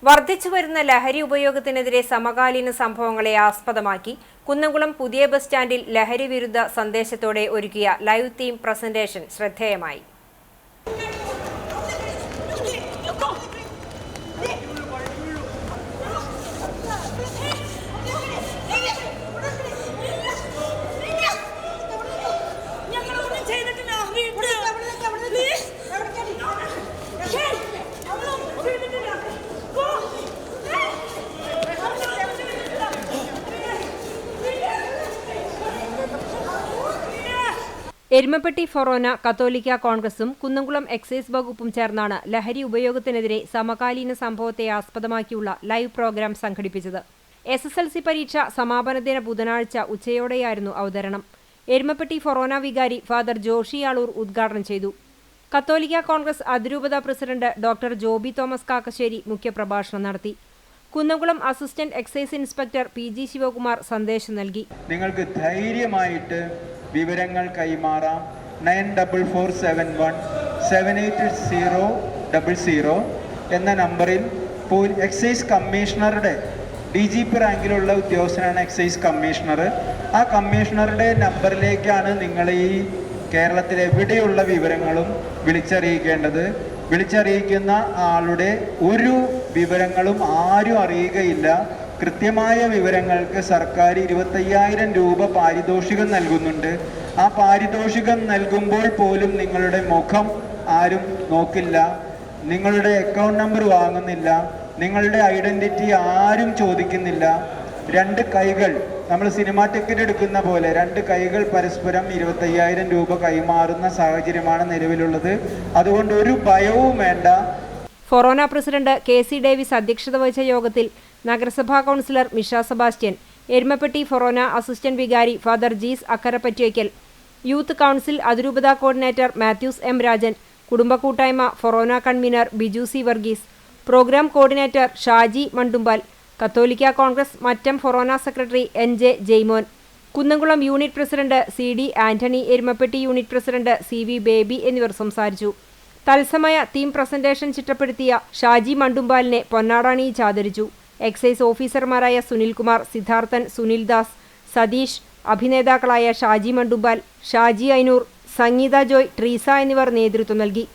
വർദ്ധിച്ചുവരുന്ന ലഹരി ഉപയോഗത്തിനെതിരെ സമകാലീന സംഭവങ്ങളെ ആസ്പദമാക്കി കുന്നംകുളം പുതിയ ബസ് സ്റ്റാൻഡിൽ ലഹരി വിരുദ്ധ സന്ദേശത്തോടെ ഒരുക്കിയ ലൈവ് തീം പ്രസന്റേഷൻ ശ്രദ്ധേയമായി. എരുമപ്പെട്ടി ഫൊറോന കത്തോലിക്ക കോൺഗ്രസും കുന്നംകുളം എക്സൈസ് വകുപ്പും ചേർന്നാണ് ലഹരി ഉപയോഗത്തിനെതിരെ സമകാലീന സംഭവത്തെ ആസ്പദമാക്കിയുള്ള ലൈവ് പ്രോഗ്രാം സംഘടിപ്പിച്ചത്. SSLC പരീക്ഷ സമാപന ദിന ബുധനാഴ്ച ഉച്ചയോടെയായിരുന്നു അവതരണം. എരുമപ്പെട്ടി ഫൊറോന വികാരി ഫാദർ ജോഷി ആളൂർ ഉദ്ഘാടനം ചെയ്തു. കത്തോലിക്ക കോൺഗ്രസ് അതിരൂപത പ്രസിഡന്റ് ഡോക്ടർ ജോബി തോമസ് കാക്കശ്ശേരി മുഖ്യപ്രഭാഷണം നടത്തി. Kunnamkulam assistant excise inspector PG Sivakumar സന്ദേശം നൽകി. നിങ്ങൾക്ക് ധൈര്യമായിട്ട് വിവരങ്ങൾ കൈമാറാം. 9447178000 എന്ന നമ്പറിൽ എക്സൈസ് കമ്മീഷണറുടെ DGP റാങ്കിലുള്ള ഉദ്യോഗസ്ഥനാണ് എക്സൈസ് കമ്മീഷണർ. ആ കമ്മീഷണറുടെ നമ്പറിലേക്കാണ് നിങ്ങൾ ഈ കേരളത്തിലെ എവിടെയുള്ള വിവരങ്ങളും വിളിച്ചറിയിക്കേണ്ടത്. വിളിച്ചറിയിക്കുന്ന ആളുടെ ഒരു വിവരങ്ങളും ആരും അറിയുകയില്ല. കൃത്യമായ വിവരങ്ങൾക്ക് സർക്കാർ 25,000 രൂപ പാരിതോഷികം നൽകുന്നുണ്ട്. ആ പാരിതോഷികം നൽകുമ്പോൾ പോലും നിങ്ങളുടെ മുഖം ആരും നോക്കില്ല, നിങ്ങളുടെ അക്കൗണ്ട് നമ്പർ വാങ്ങുന്നില്ല, നിങ്ങളുടെ ഐഡന്റിറ്റി ആരും ചോദിക്കുന്നില്ല. രണ്ട് കൈകൾ, നമ്മൾ സിനിമാ ടിക്കറ്റ് എടുക്കുന്ന പോലെ രണ്ട് കൈകൾ പരസ്പരം 25,000 രൂപ കൈമാറുന്ന സാഹചര്യമാണ് നിലവിലുള്ളത്. അതുകൊണ്ട് ഒരു ഭയവും വേണ്ട. ഫൊറോന പ്രസിഡന്റ് KC ഡേവിസ് അധ്യക്ഷത വഹിച്ച യോഗത്തിൽ നഗരസഭാ councillor Misha Sebastian, Erumappetty forane assistant വികാരി father Jees Akkarappattaykkal, youth council അതിരൂപത കോർഡിനേറ്റർ മാത്യൂസ് M രാജൻ, കുടുംബ കൂട്ടായ്മ forane convener Biju C Varghese, programme coordinator Shaji Mandumbal, കത്തോലിക്ക congress Mattam forane secretary NJ Jaimon, Kunnamkulam unit president CD Antony, Erumappetty unit president CV Baby എന്നിവർ സംസാരിച്ചു. തത്സമയ തീം പ്രസന്റേഷൻ ചിട്ടപ്പെടുത്തിയ ഷാജി മണ്ടുമ്പാലിനെ പൊന്നാടണിയിച്ച് ആദരിച്ചു. എക്സൈസ് ഓഫീസർമാരായ സുനിൽകുമാർ, സിദ്ധാർത്ഥൻ, സുനിൽദാസ്, സതീഷ്, അഭിനേതാക്കളായ ഷാജി മണ്ടുമ്പാൽ, ഷാജി ഐനൂർ, സംഗീത ജോയ്, ട്രീസ എന്നിവർ നേതൃത്വം നൽകി.